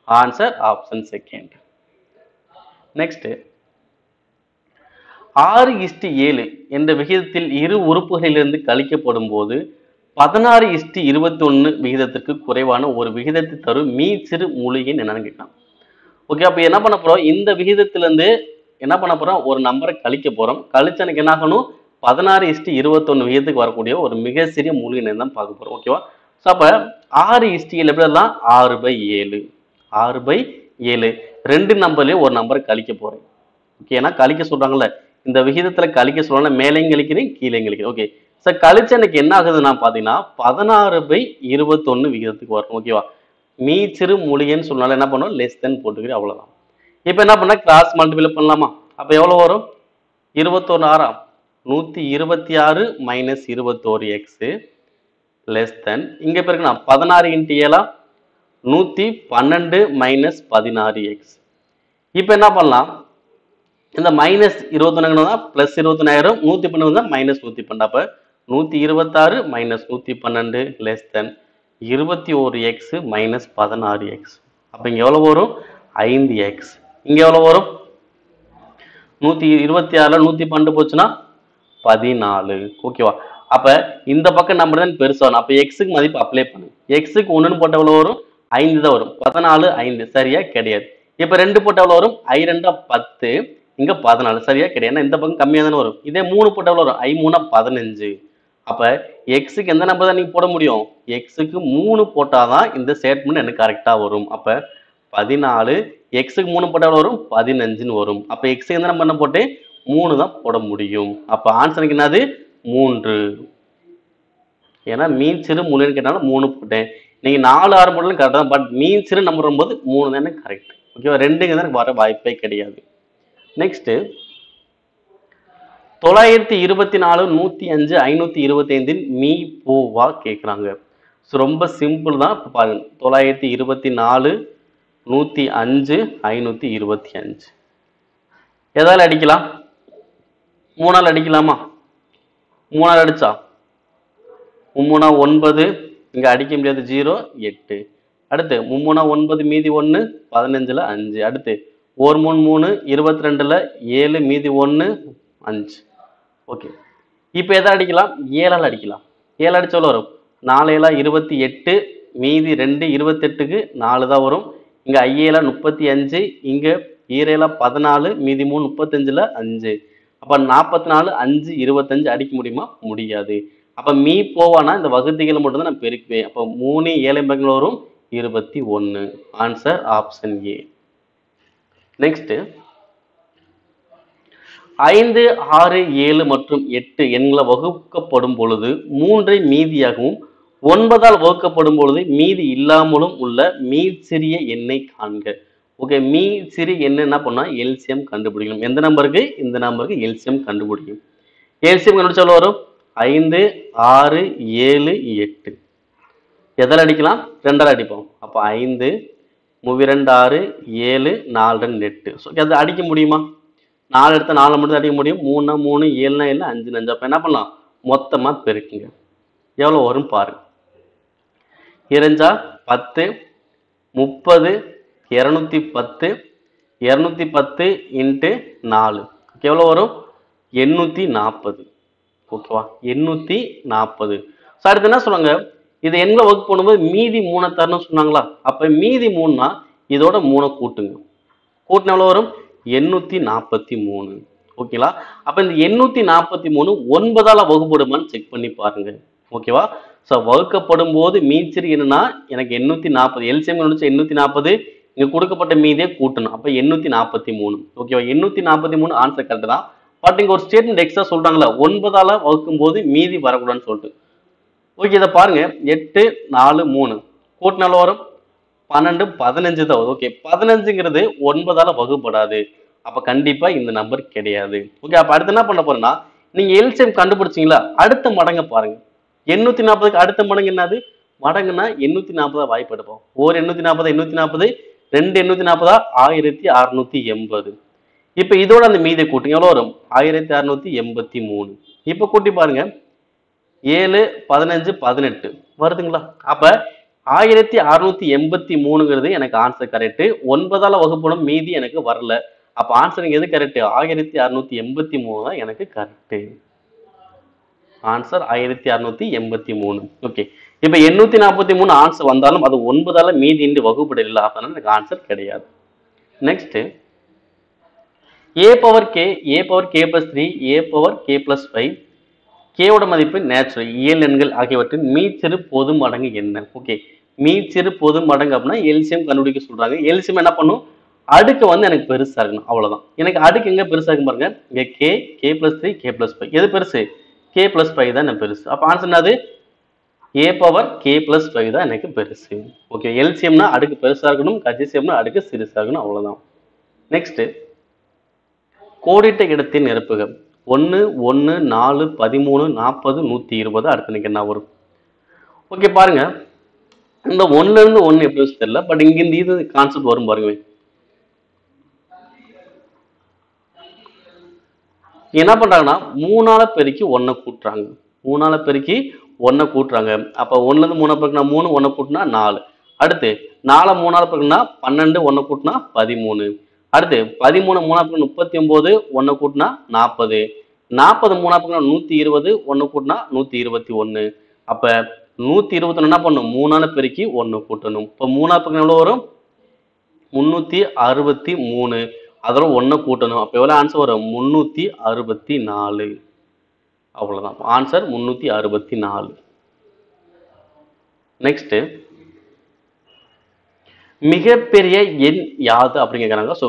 Answer option second. நெக்ஸ்ட், 6:7 என்ற விகிதத்தில் இரு உறுப்புகளிலிருந்து கழிக்கப்படும் போது 16:21 விகிதத்திற்கு குறைவான ஒரு விகிதத்தை தரும் மீச்சிறு முழு எண் என்னன்னு கேட்டான். ஓகே, அப்ப என்ன பண்ண போறோம்? இந்த விகிதத்துல இருந்து என்ன பண்ண போறோம்? ஒரு நம்பரை கழிக்க போறோம். கழிச்சு எனக்கு என்ன ஆகணும்? 16:21 விகிதத்துக்கு வரக்கூடிய ஒரு மிக சிறிய முழு எண்ணை தான் பார்க்க போறோம். ஓகேவா? ஸோ அப்ப 6:7 எப்படி எல்லாம்? 6/7. 6/7 ரெண்டு நம்பர்லயும் ஒரு நம்பரை கழிக்க போறேன். ஓகே, ஏன்னா கழிக்க சொல்றாங்கல்ல, இந்த விகிதத்துல கழிக்க சொல்றாங்க, மேலையும் கழிக்கிறேன் கீழையும் கழிக்கிறேன். ஓகே, சார் கழிச்சு எனக்கு என்ன ஆகுதுன்னா பாத்தீங்கன்னா 16/21 விகிதத்துக்கு வரும். ஓகேவா? மீச்சிறு முழியன்னு சொன்னாலும் என்ன பண்ணும்? லெஸ் தென் போட்டுக்கிறேன், அவ்வளவுதான். இப்ப என்ன பண்ண? கிராஸ் மல்டிபிள் பண்ணலாமா? அப்ப எவ்வளவு வரும்? 21 6 126 மைனஸ் 21x லெஸ் தென் இங்க பிறகு 16 இன்ட்டு 7 112 மைனஸ் 16x. இப்போ என்ன பண்ணலாம், இந்த மைனஸ் 21 தான் பிளஸ் 21 112 தான் மைனஸ் 112. அப்போ 126 minus 112 less than 21x minus 16x. அப்போ இங்கே எவ்வளோ வரும் 5x. இங்கே எவ்வளோ வரும் 126 112 போச்சுன்னா 14. ஓகேவா? அப்போ இந்த பக்கம் நம்பர் தான் பெருசாகும். அப்போ எக்ஸுக்கு மதிப்பு அப்ளை பண்ணு. எக்ஸுக்கு 1 போட்ட எவ்வளோ வரும் 5 தான் வரும். 14 5 சரியா கிடையாது. இப்போ 2 போட்ட எவ்வளோ வரும் 2 10 இங்கே 14 சரியா கிடையாது. ஏன்னா இந்த பக்கம் கம்மியாக தானே வரும். இதே 3 போட்ட எவ்வளோ வரும் 3 15. அப்போ எக்ஸுக்கு எந்த நம்பர் தான் நீங்கள் போட முடியும், எக்ஸுக்கு 3 போட்டாதான் இந்த ஸ்டேட்மெண்ட் எனக்கு கரெக்டாக வரும். அப்போ 14 எக்ஸுக்கு 3 போட்டால் வரும் 15ன்னு வரும். அப்போ எக்ஸுக்கு எந்த நம்பர் போட்டு 3 தான் போட முடியும். அப்போ ஆன்சருக்கு என்னது 3. ஏன்னா மீன் சிறு முழுன்னு கேட்டாலும் 3 போட்டேன். நீங்கள் 4 6 போட்டாலும் கரெக்டாக தான். பட் மீன் சிறு நம்பர் வரும்போது 3 தானே கரெக்ட். ஓகேவா? 2ங்க தான் வர வாய்ப்பே கிடையாது. நெக்ஸ்ட் 924 105 525 மீ போவா கேட்குறாங்க. ஸோ ரொம்ப சிம்பிள் தான். இப்போ பாருங்க 924 105 525 எதால அடிக்கலாம், 3ஆல் அடிக்கலாமா? 3ஆல் அடிச்சா 3 9 இங்கே அடிக்க முடியாது 0 8. அடுத்து 3 9 மீதி 1 15ல் 5. அடுத்து 1 3 3 22ல் 7 மீதி 1 5. ஓகே, இப்போ எதை அடிக்கலாம் 7ஆல் அடிக்கலாம். 7 அடிச்ச எவ்வளோ வரும் 4 7 28 மீதி 2 28க்கு 4 தான் வரும். இங்கே 5 35 இங்கே 7 14 மீதி 3 35ல் 5. அப்போ 44 5 25 அடிக்க முடியுமா? முடியாது. அப்போ மீ போவானா இந்த வகுதிகளை மட்டும் தான் நான் பெருக்குவேன். அப்போ 3 7 பக்கங்கள் வரும் 21. Answer option A. நெக்ஸ்ட் 5 6 7 மற்றும் 8 எண்களை வகுக்கப்படும் பொழுது 3 மீதியாகவும் 9ஆல் வகுக்கப்படும் பொழுது மீதி இல்லாமலும் உள்ள மீச்சிறிய எண்ணை காண்க. ஓகே, மீச்சிறிய எண் என்ன பண்ணா எல்சிஎம் கண்டுபிடிக்கணும். எந்த நம்பருக்கு இந்த நம்பருக்கு எல்சிஎம் கண்டுபிடிக்கும். எல்சிஎம் கண்டுபிடிச்சா வரும் 5 6 7 8. எதால் அடிக்கலாம் 2ஆல் அடிப்போம். அப்போ 5 3 2 6 7 4 2 8. ஸோ அது அடிக்க முடியுமா? 4 எடுத்த 4 மட்டும் அடிக்க முடியும். 3 3 7 7 5 5. அப்போ என்ன பண்ணலாம் மொத்தமாக பெருக்குங்க. எவ்வளோ வரும் பாருங்க. 2 10 30 210 210 இன்ட்டு 4 எவ்வளோ வரும் 840. ஓகேவா? 840. ஸோ அடுத்து என்ன சொல்லுவாங்க, இது எங்களை வகுப்பு பண்ணும்போது மீதி 3 தரணும்னு சொன்னாங்களா? அப்போ மீதி 3னா இதோட 3 கூட்டுங்க. கூட்டின எவ்வளோ வரும் 843. ஓகேங்களா? அப்போ இந்த 843 9ஆல் வகுப்படுமான்னு செக் பண்ணி பாருங்க. ஓகேவா? ஸோ வகுக்கப்படும் போது மீச்சிறு என்னன்னா எனக்கு 840 எல்சிஎம் 840 இங்கே கொடுக்கப்பட்ட மீதியை கூட்டணும். அப்போ 843. ஓகேவா? 843 ஆன்சர் கரெக்ட் தான். பட் இங்கே ஒரு ஸ்டேட்மெண்ட் எக்ஸ்ட்ரா சொல்றாங்களா 9ஆல் வகுக்கும் போது மீதி வரக்கூடாதுன்னு சொல்லிட்டு. ஓகே, இதை பாருங்க 8 4 3 கூட்டினால வரும் 12 15 தான் வரும். ஓகே, 15ங்கிறது 9ஆல் வகுப்படாது. அப்போ கண்டிப்பா இந்த நம்பர் கிடையாது. ஓகே, அப்போ அடுத்து என்ன பண்ண போறேன்னா நீங்க எல்சிஎம் கண்டுபிடிச்சிங்களா அடுத்த மடங்க பாருங்க. 840க்கு அடுத்த மடங்கு என்னது மடங்குன்னா 840 வாய்ப்பு எடுப்போம். ஒரு 840 840 2 840 1680. இப்போ இதோட அந்த மீதி கூட்டுங்க எவ்வளோ வரும் 1683. இப்போ கூட்டி பாருங்க 7 15 18 வருதுங்களா? அப்ப 1683ங்கிறது எனக்கு ஆன்சர் கரெக்ட். 9ஆல் வகுப்படும் மீதி எனக்கு வரல. அப்ப ஆன்சர் எது கரெக்ட் 1683 தான் எனக்கு கரெக்ட். ஆன்சர் 1683. ஓகே, இப்ப 843 ஆன்சர் வந்தாலும் அது 9ஆல் மீதி இன்றி வகுப்பட இல்லை. அதனால எனக்கு ஆன்சர் கிடையாது. Next a power k plus 3 a power k plus 5 கேவோட மதிப்பு நேச்சுரல் இயல் எண்கள் ஆகியவற்றின் மீச்சிறு பொது மடங்கு என்ன? ஓகே, மீச்சிறு பொது மடங்கு அப்படின்னா எல்சிஎம் கண்டுபிடிக்க சொல்றாங்க. எல்சிஎம் என்ன பண்ணும் அடுக்கு வந்து எனக்கு பெருசா இருக்கணும். அவ்வளவுதான். எனக்கு அடுக்கு எங்க பெருசா இருக்கு பாருங்க. இங்க k plus 3 k plus 5 எது பெருசு k plus 5 தான் எனக்கு பெருசு. அப்ப ஆன்சர் என்னது a பவர் k plus 5 தான் எனக்கு பெருசு. ஓகே, எல்சிஎம்னா அடுக்கு பெருசா இருக்கணும், கஜிசிஎம்னா அடுக்கு சிறுசா இருக்கணும். அவ்வளவுதான். நெக்ஸ்ட் கோடிட்ட இடத்தை நிரப்புக. 1 1 4 13 40 120. அடுத்து எனக்கு என்ன வரும்? ஓகே பாருங்க, இந்த 1ல இருந்து 1 எப்படி வச்சு தெரியல, பட் இங்க இந்த இது கான்செப்ட் வரும் பாருங்க. என்ன பண்றாங்கன்னா 3ஆல பெருக்கி 1 கூட்டுறாங்க. 3ஆல பெருக்கி 1 கூட்டுறாங்க. அப்ப 1ல இருந்து 3 பெருக்கினா 3, 1 கூட்டினா 4. அடுத்து 4 3ஆல பெருக்கினா 12, 1 கூட்டினா 13. அடுத்து 13 3ஆல பெருக்கினா 39, 1 கூட்டினா 40. 40 3ஆல பெருக்கினா 120, 1 கூட்டினா 121. அப்ப 121 என்ன பண்ணும்? 3ஆல பெருக்கி 1 கூட்டணும். இப்ப 3ஆல பெருக்கினா எவ்வளவு வரும்? 363. அதோட 1 கூட்டணும். அப்ப எவ்வளவு ஆன்சர் வரும்? 364. அவ்வளவுதான் ஆன்சர், 364. நெக்ஸ்ட், மிகப்பெரிய எண் யாது அப்படின்னு கேட்கறாங்க. ஸோ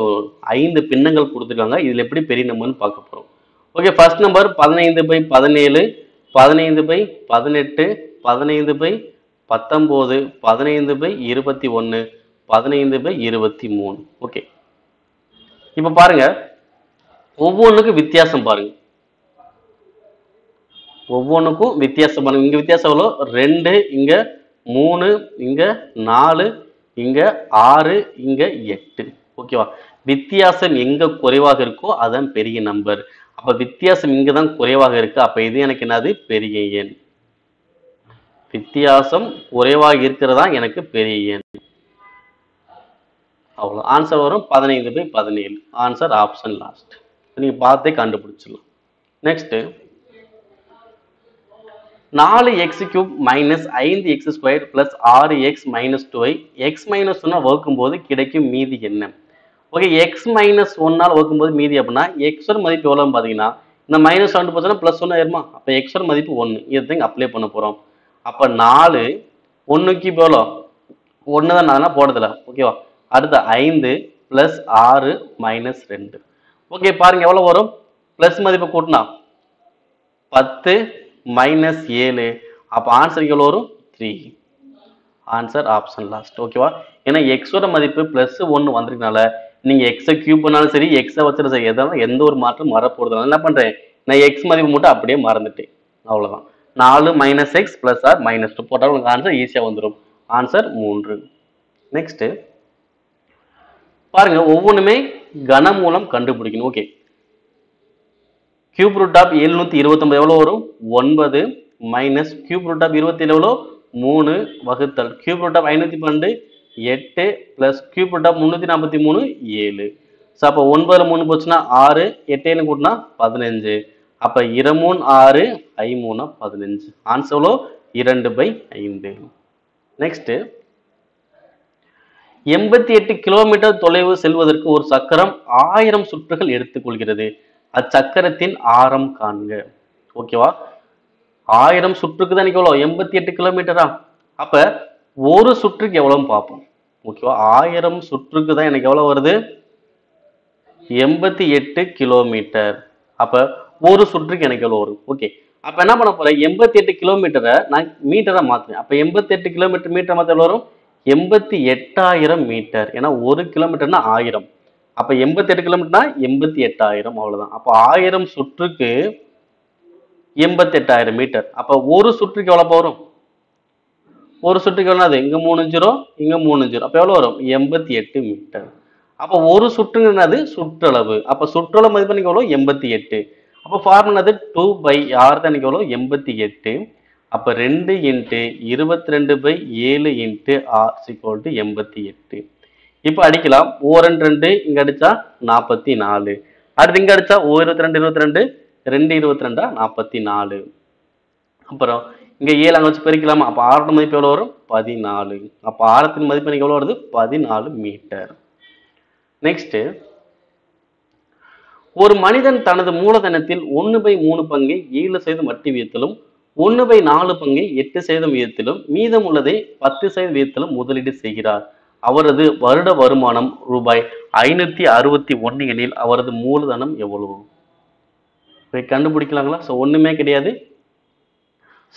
5 பின்னங்கள் கொடுத்துருக்காங்க. இதுல எப்படி பெரிய நம்பர்னு பார்க்க போறோம். Okay, first number 15/17, 15/18, 15/19, 15/21, 15/23. ஓகே, இப்ப பாருங்க, ஒவ்வொன்றுக்கும் வித்தியாசம் பாருங்க. ஒவ்வொன்றுக்கும் வித்தியாசம் பாருங்க. இங்க வித்தியாசம் எவ்வளோ? 2, இங்க 3, இங்க 4, இங்க 6, இங்க 8. ஓகேவா? வித்தியாசம் எங்க குறைவாக இருக்கோ அதான் பெரிய நம்பர். அப்ப வித்தியாசம் இங்க தான் குறைவாக இருக்கு. அப்ப இது எனக்கு என்னது? பெரிய எண். வித்தியாசம் குறைவாக இருக்கிறதா எனக்கு பெரிய எண். அவ்வளோ ஆன்சர் வரும் 15/17. Answer option last. நீங்க பார்த்தே கண்டுபிடிச்சிடலாம். Next, 4x³ minus 5x² plus 6x minus 2ஐ எக்ஸ் மைனஸ் 1 வகுக்கும்போது கிடைக்கும் மீதி என்ன? ஓகே, எக்ஸ் மைனஸ் 1ஆல் வகுக்கும்போது மீதி அப்படின்னா எக்ஸோட மதிப்பு எவ்வளோன்னு பார்த்தீங்கன்னா, இந்த மைனஸ் 1 போச்சுன்னா ப்ளஸ் 1 ஆயிருமா? அப்போ எக்ஸோட மதிப்பு 1. இதுதான் அப்ளை பண்ண போகிறோம். அப்போ 4 1க்கு எவ்வளோ? 1 தான், நான் போடுறதில்ல. ஓகேவா? அடுத்த 5 பிளஸ் 6 மைனஸ் 2. ஓகே பாருங்க, எவ்வளோ வரும்? பிளஸ் மதிப்பை கூட்டினா 10 மைனஸ் 7. அப்போ ஆன்சர் எவ்வளோ வரும்? 3. Answer option last. ஓகேவா? ஏன்னா எக்ஸோட மதிப்பு பிளஸ் 1 வந்திருக்கனால நீங்க எக்ஸை கியூப் பண்ணாலும் சரி, எக்ஸை வச்சாலும் சரி, எந்த ஒரு மாற்றம் வரப்போறதுனால என்ன பண்றேன், நான் எக்ஸ் மதிப்பு மட்டும் அப்படியே மறந்துட்டேன். அவ்வளவுதான். 4 minus X plus R minus 2 போட்டால் உங்களுக்கு ஆன்சர் ஈஸியா வந்துடும். ஆன்சர் 3. நெக்ஸ்ட் பாருங்க, ஒவ்வொன்றுமே கனமூலம் கண்டுபிடிக்கணும். ஓகே, கியூப் ரூட் ஆஃப் 729 எவ்வளோ வரும்? 9 மைனஸ் கியூப் ரூட் ஆஃப் 27 எவ்வளோ? 3 வகுத்தல் cube root of 512 8 plus cube root of 343 7. So அப்போ 9ல் 3 போச்சுன்னா 6, 8 கூட்டினா 15. அப்போ 2 6, 5 15. ஆன்சர் எவ்வளோ? 2/5. நெக்ஸ்ட், 88 கிலோமீட்டர் தொலைவு செல்வதற்கு ஒரு சக்கரம் 1000 சுற்றுகள் எடுத்துக்கொள்கிறது. அச்சக்கரத்தின் ஆரம் காண்க. ஓகேவா? 1000 சுற்றுக்கு தான் எவ்வளோ? 88 கிலோமீட்டரா? அப்ப ஒரு சுற்றுக்கு எவ்வளவுன்னு பார்ப்போம். ஓகேவா? 1000 சுற்றுக்கு தான் எனக்கு எவ்வளவு வருது? 88 கிலோமீட்டர். அப்ப ஒரு சுற்றுக்கு எனக்கு எவ்வளவு வரும்? ஓகே, அப்ப என்ன பண்ண போறேன்? 88 கிலோமீட்டரை நான் மீட்டரா மாத்துறேன். அப்ப 88 கிலோமீட்டர் மீட்டர் மாத்த எவ்வளவு வரும்? 88,000 மீட்டர். ஏன்னா 1 கிலோமீட்டர்னா 1000. அப்ப 88 கிலோமீட்டர்னா 88,000. அவ்வளவுதான். அப்ப 1000 சுற்றுக்கு 88,000 மீட்டர். அப்ப ஒரு சுற்றுக்கு எவ்வளவு வரும்? ஒரு சுற்றுக்கு எவ்வளவு? இங்க 3 0, இங்க 3 0. அப்ப எவ்வளவு வரும்? 88 மீட்டர். அப்ப ஒரு சுற்றுங்கிறது சுற்றளவு. அப்ப சுற்றளவு மதிப்பு எவ்வளவு? 88. அப்ப ஃபார்முலா 2/r தான் எவ்வளவு? 88. அப்ப 2 × 22/7 × r = 88. இப்ப அடிக்கலாம். 2 இங்க அடிச்சா 44. அடுத்து இங்க அடிச்சா 22 22, 2 22 44. அப்புறம் இங்க 7 அங்க வச்சு பெருக்கலாமா? அப்ப ஆரோட மதிப்பு எவ்வளவு வரும்? 14. அப்ப ஆரத்தின் மதிப்பு எவ்வளவு வருது? 14 மீட்டர். நெக்ஸ்ட், ஒரு மனிதன் தனது மூலதனத்தில் 1/3 பங்கை 7% வட்டி வீதத்திலும் 1/4 பங்கை 8% வீதத்திலும் மீதம் உள்ளதை 10% வீதத்திலும் முதலீடு செய்கிறார். அவரது வருட வருமானம் ரூபாய் 561 எனில் அவரது மூலதனம் எவ்வளவு? கண்டுபிடிக்கலாங்களா? ஸோ ஒண்ணுமே கிடையாது.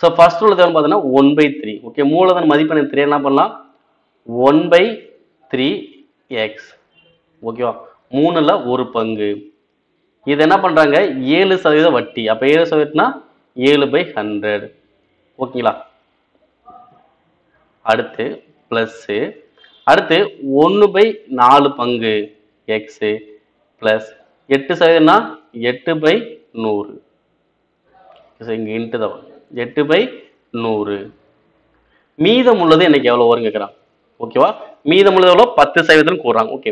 ஸோ ஃபர்ஸ்ட் உள்ளது பார்த்தீங்கன்னா 1/3. ஓகே, மூலதன மதிப்பு எனக்கு தெரியும். என்ன பண்ணலாம்? 1/3x. ஓகேவா? 3ல் 1 பங்கு இது என்ன பண்றாங்க 7% வட்டி. அப்ப 7%னா 7/100. ஓகேங்களா? அடுத்து பிளஸ் அடுத்து 1/4 பங்கு எக்ஸ் பிளஸ் 8%னா 8/100. இங்க இன்ட்டு தான் 8/100. மீதம் உள்ளது எனக்கு எவ்வளவு வரும் கேட்குறான். ஓகேவா? மீதம் உள்ளது எவ்வளோ 10% கூடுறாங்க. ஓகே,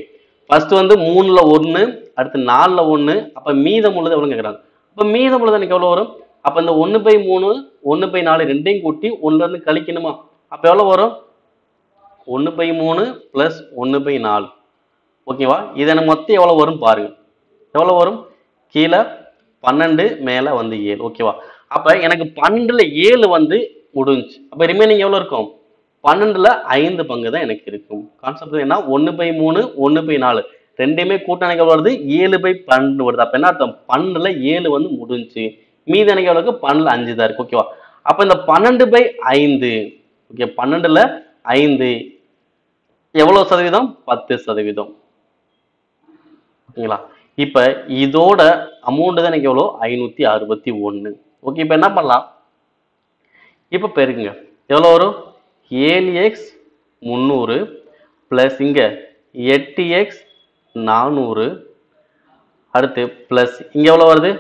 ஃபர்ஸ்ட் வந்து 3ல் 1, அடுத்து 4ல் 1. அப்ப மீதம் உள்ளது எவ்வளவு கேட்குறாங்க. அப்ப மீதம் உள்ளது எனக்கு எவ்வளவு வரும். அப்ப இந்த 1/3 1/4 ரெண்டையும் கூட்டி 1ல இருந்து கழிக்கணுமா. அப்ப எவ்வளவு வரும் 1/3 பிளஸ் 1/4. ஓகேவா? இது எனக்கு மொத்தம் எவ்வளவு வரும் பாருங்க. எவ்வளவு வரும், கீழே 12 மேல வந்து 7. ஓகேவா? அப்ப எனக்கு 12ல் 7 வந்து முடிஞ்சு. அப்ப ரிமைனிங் எவ்வளவு இருக்கும், 12ல் 5 பங்கு தான் எனக்கு இருக்கும். கான்செப்ட் என்ன, 1/3 1/4 ரெண்டையுமே கூட்ட எனக்கு எவ்வளவு வருது 7/12 வருது. அப்ப என்ன அர்த்தம், 12ல் 7 வந்து முடிஞ்சு. மீதி எனக்கு எவ்வளவு 12ல் 5 தான் இருக்கு. ஓகேவா? அப்ப இந்த 12/5, ஓகே, 12ல் 5 எவ்வளவு சதவீதம், 10%. ஓகேங்களா? இப்ப இதோட அமௌண்ட் தான் எனக்கு எவ்வளோ 561. ஓகே, இப்ப என்ன பண்ணலாம், இப்ப பெருக்குங்க. எவ்வளவு வரும் 7x 300 பிளஸ் இங்க 8x 400. அடுத்து பிளஸ் இங்க எவ்வளவு வருது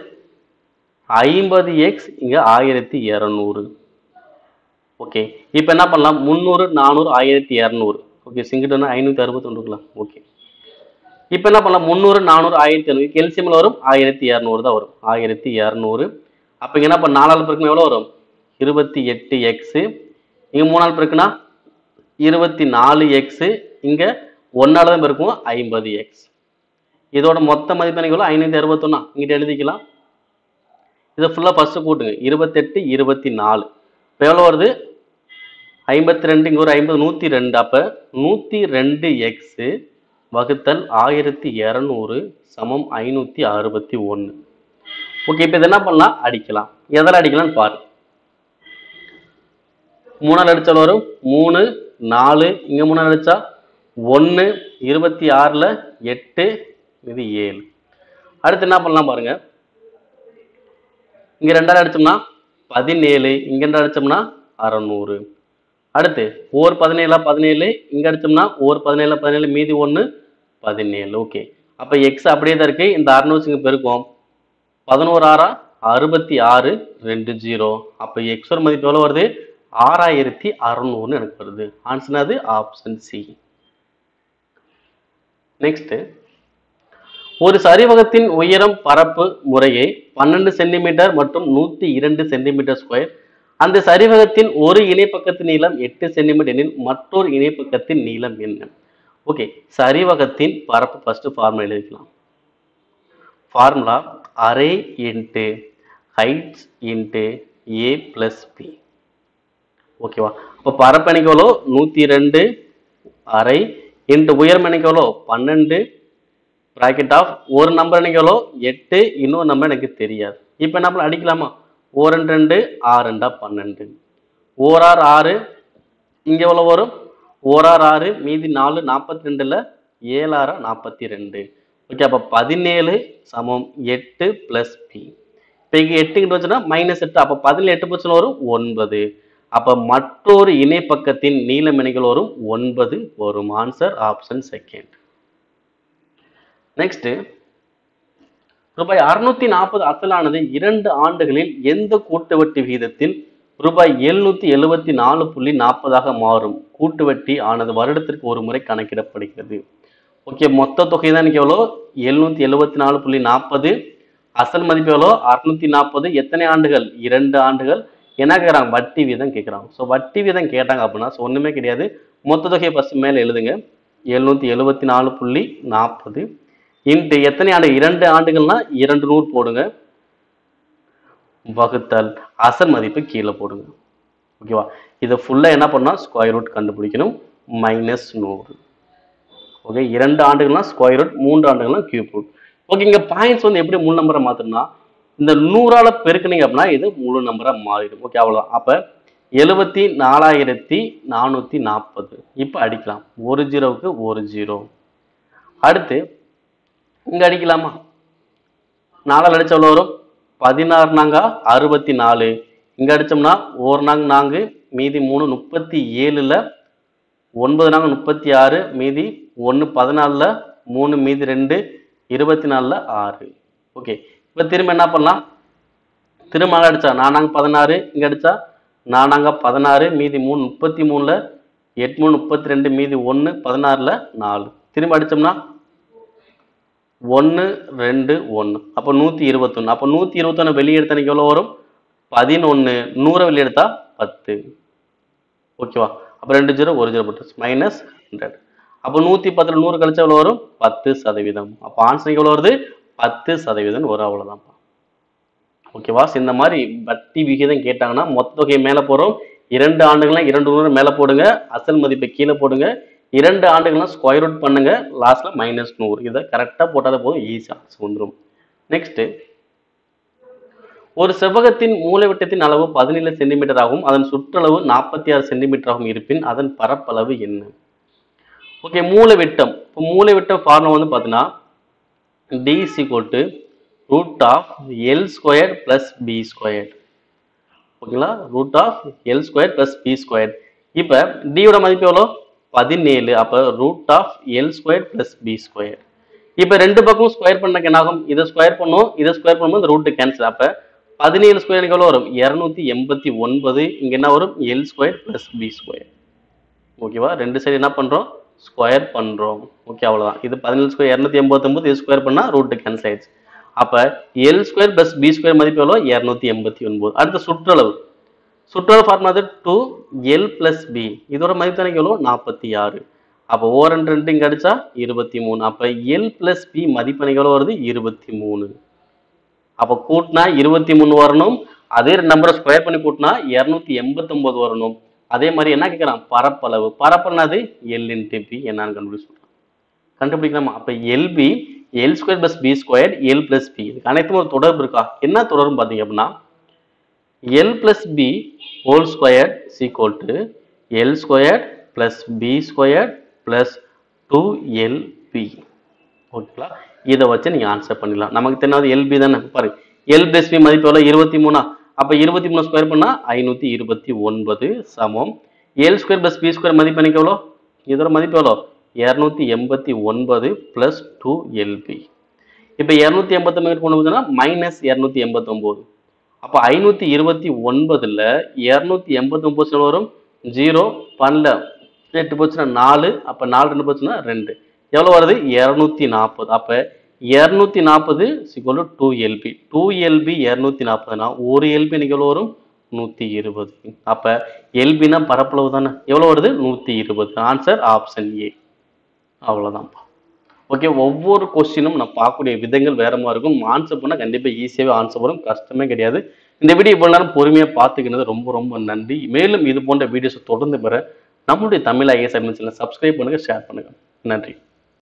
50x இங்க 1200. ஓகே, இப்ப என்ன பண்ணலாம் 300 400 1200. ஓகே, சிங்கிட்டு 561. ஓகே, இப்ப என்ன பண்ணலாம் 300 400 1200 கெல்சியம்ல வரும் 1200 தான் வரும். 1200. அப்ப இங்க என்ன பண்ண 4ஆல் பெருக்கணும் எவ்வளவு வரும் 28x. இங்க 3ஆல் பெருக்குனா 24x. இங்க 1ஆல் தான் பெருக்கும் 50x. இதோட மொத்த மதிப்பு எவ்வளவு 561. இங்கிட்ட எழுதிக்கலாம். இதை ஃபுல்லா ஃபர்ஸ்ட் கூட்டுங்க. 28 24 இப்ப எவ்வளவு வருது 52. இங்க ஒரு 50 102. அப்ப 102x வகுத்தல் 1200 சமம் 561. ஓகே, இப்ப இது என்ன பண்ணலாம், அடிக்கலாம். எதில் அடிக்கலாம்னு பாரு. 3ஆல் அடிச்சால் வரும் 3 4. இங்க 3ஆல் அடிச்சா 1 26ல் 8 இது 7. அடுத்து என்ன பண்ணலாம் பாருங்க. இங்க 2ஆல் அடிச்சோம்னா 17. இங்க 2 அடிச்சோம்னா 600. அடுத்து ஓர் 17 17. இங்க அடிச்சோம்னா ஓர் 17 17 மீதி 1 17. ஓகே, அப்ப எக்ஸ் அப்படியே தான் இருக்கு. இந்த 600 பெருக்கும் 11 6 66 20. அப்ப எக்ஸோட மதிப்பு எவ்வளவு வருது 6600 எனக்கு வருது. ஆன்சர் அது ஆப்ஷன் சி. நெக்ஸ்ட், ஒரு சரிவகத்தின் உயரம் பரப்பு முறையே 12 சென்டிமீட்டர் மற்றும் 102 சென்டிமீட்டர் ஸ்கொயர். அந்த சரிவகத்தின் ஒரு இணைப்பக்கத்தின் நீளம் 8 சென்டிமீட்டர் எனில் மற்றொரு இணைப்பக்கத்தின் நீளம் என்ன. ஓகே, சரிவகத்தின் பரப்பு ஃபர்ஸ்ட் ஃபார்முலா எழுதிக்கலாம். Formula are into heights into A plus B. ஓகேவா? அப்போ பரப்பு எனக்கு எவ்வளோ 102 அரை இன்ட்டு உயரம் எனக்கு எவ்வளோ 12 பிராக்கெட் ஆஃப் ஒரு நம்பர் எனக்கு எவ்வளோ 8, இன்னொரு நம்பர் எனக்கு தெரியாது. இப்போ என்ன பண்ண அடிக்கலாமா, 1 2 6 2 12. ஓரார் 6 இங்க எவ்வளவு வரும், ஓரார் 6 மீதி 4 42ல் 7 6 42. ஓகே, அப்ப 17 சமம் 8 பிளஸ் பி. இப்போ இங்க 8 வச்சுன்னா -8. அப்ப 17 8 பர்சன்ட் வரும் 9. அப்ப மற்றொரு இணைப்பக்கத்தின் நீளம் இணைகள் வரும் 9 வரும். Answer option second. நெக்ஸ்ட், ரூபாய் 640 அசலானது 2 ஆண்டுகளில் எந்த கூட்டு வட்டி விகிதத்தில் ரூபாய் 774.40 மாறும் கூட்டு வட்டி ஆனது வருடத்திற்கு ஒரு முறை கணக்கிடப்படுகிறது. ஓகே, மொத்த தொகை தான் எனக்கு எவ்வளோ 774.40. அசல் மதிப்பு எவ்வளோ 640. எத்தனை ஆண்டுகள் 2 ஆண்டுகள். என்ன கேட்குறாங்க, வட்டி வீதம் கேட்குறாங்க. ஸோ வட்டி வீதம் கேட்டாங்க அப்படின்னா ஒன்றுமே கிடையாது, மொத்த தொகையை ஃபர்ஸ்ட் மேலே எழுதுங்க. 774.40 இன்ட்டு எத்தனை ஆண்டு 2 ஆண்டுகள்னா 200 போடுங்க வகுத்தல் அசல் மதிப்பு கீழே போடுங்க. ஓகேவா? இதை ஃபுல்லா என்ன பண்ணா ஸ்கொயர் ரூட் கண்டுபிடிக்கணும் -100. ஓகே, 2 ஆண்டுகள்னா ஸ்கொயர் ரூட், 3 ஆண்டுகள்னா கியூப் ரூட். ஓகே, இங்க பாயிண்ட்ஸ் வந்து எப்படி முழு நம்பரை மாத்தணும்னா இந்த 100ஆல பெருக்குனீங்க அப்படின்னா இது முழு நம்பரா மாறிடும். ஓகே, அவ்வளவுதான். அப்ப 74,440. இப்ப அடிக்கலாம். ஒரு ஜீரோவுக்கு ஒரு ஜீரோ. அடுத்து இங்க அடிக்கலாமா, 4 அடிச்சா எவ்வளோ வரும்? 16 நாங்க 64. இங்க அடிச்சோம்னா 1 நாங்க 4 மீதி 3 37ல 9 நாங்க 36 மீதி 1 14ல 3 மீதி 2 24ல 6. ஓகே, இப்போ திரும்ப என்ன பண்ணலாம்? திரும்ப அங்க அடிச்சா 4 நாங்க 16, இங்க அடிச்சா 4 நாங்க 16 மீதி 3 33ல 8 3 32 மீதி 1 16ல 4. திரும்ப அடிச்சோம்னா 1 2 1 அப்போ 121. அப்போ 121 வெளியே எடுத்தா எவ்வளோ வரும்? 11. 100 வெளியே எடுத்தா 10. ஓகேவா? அப்போ 2 0 1 0 போட்டு மைனஸ் 100. அப்போ 110ல 100 கழிச்சா எவ்வளோ வரும்? 10%. அப்போ ஆன்சர் எவ்வளோ வருது? 10% வரும். அவ்வளோதான். ஓகேவா? இந்த மாதிரி வட்டி விகிதம் கேட்டாங்கன்னா மொத்த தொகையை மேலே போகிறோம். 2 ஆண்டுகள்லாம் 2 நூறு மேலே போடுங்க, அசல் மதிப்பை கீழே போடுங்க. 2 ஆண்டுகள்லாம் ஸ்கொயர் ரூட் பண்ணுங்க, லாஸ்ட்ல -100. இதை கரெக்டாக போட்டாலே போதும், ஈஸியாக வந்துடும். நெக்ஸ்ட், ஒரு செவ்வகத்தின் மூலைவிட்டத்தின் அளவு 17 சென்டிமீட்டர் ஆகும், அதன் சுற்றளவு 46 சென்டிமீட்டர் ஆகும் இருப்பின் அதன் பரப்பளவு என்ன? ஓகே, மூலைவிட்டம். இப்போ மூலைவிட்டம் ஃபார்முலா வந்து பார்த்தீங்கன்னா d is equal to root of L squared plus B squared. ஓகேங்களா? root of L squared plus B squared. இப்போ d யோட மதிப்பு எவ்வளோ? 17. அப்போ root of L squared plus B squared. இப்போ ரெண்டு பக்கம் ஸ்கொயர் பண்ணக்கு என்ன ஆகும்? இதை ஸ்கொயர் பண்ணும், இதை ஸ்கொயர் பண்ணும்போது ரூட் கேன்சல். அப்போ 17 ஸ்கொயருக்கு எவ்வளோ வரும்? 289. இங்கே என்ன வரும்? L squared plus B squared. ஓகேவா? ரெண்டு சைடு என்ன பண்ணுறோம்? ஸ்கொயர் பண்ணுறோம். ஓகே, அவ்வளோதான். இது 17 ஸ்கொயர் 289, இது ஸ்கொயர் பண்ணால் ரூட் கேன்சல் ஆயிடுச்சு. அப்போ L square plus B square மதிப்பு எவ்வளோ? 289. அடுத்த சுற்றளவு. சுற்றளவு ஃபார்முலா 2L + B. இதோட மதிப்பு தானே எவ்வளோ? 46. அப்போ O 2 இங்கே அடிச்சா 23. அப்போ L + B மதிப்பு எவ்வளோ வருது? 23. அப்போ கூட்டினா 23 வரணும். அதே நம்பரை ஸ்கொயர் பண்ணி கூட்டினா 289 வரணும். அதே மாதிரி என்ன கேட்குறான்? பரப்பளவு. பரப்பளவு L × B என்னன்னு கண்டுபிடிக்கலாமா? அப்போ LB L squared plus B squared L plus B. இதுக்கு அனைத்தும் ஒரு தொடர்பு இருக்கா? என்ன தொடர்பு பார்த்தீங்க அப்படின்னா L plus B whole squared is equal to L squared plus B squared plus 2LB. ஓகேங்களா? இதை வச்சு நீங்கள் ஆன்சர் பண்ணிடலாம். நமக்கு தெரியாது LB தானே. பாருங்க, L plus B மதிப்பு எவ்வளோ? 23. அப்போ 23 ஸ்கொயர் பண்ணால் 529 சமம் L square plus B square மதிப்பு எனக்கு எவ்வளோ? இதோட மதிப்பு எவ்வளோ? 289 plus 2LB. இப்போ 289 கொண்டு வந்தோம்னா -289. அப்போ 529ல் 289 வரும். 0 பண்ணல 8 போச்சுன்னா 4. அப்போ 4 2 போச்சுன்னா 2. எவ்வளோ வருது? 240. அப்போ 240 = 2LB. 2LB 240னா ஒரு LB இன்னைக்கு எவ்வளோ வரும்? 120. அப்போ LBனா பரப்பளவு தானே. எவ்வளோ வருது? 120. Answer option A. அவ்வளோதான்ப்பா. ஓகே, ஒவ்வொரு கொஸ்டினும் நான் பார்க்கக்கூடிய விதங்கள் வேற மாதிரி இருக்கும். ஆன்சர் பண்ணால் கண்டிப்பாக ஈஸியாகவே ஆன்சர் வரும், கஷ்டமே கிடையாது. இந்த வீடியோ இவ்வளோ நேரம் பொறுமையாக பார்த்துக்கினது ரொம்ப ரொம்ப நன்றி. மேலும் இது போன்ற வீடியோஸை தொடர்ந்து பெற நம்மளுடைய தமிழ் IAS சேனலை சப்ஸ்கிரைப் பண்ணுங்கள், ஷேர் பண்ணுங்கள். நன்றி.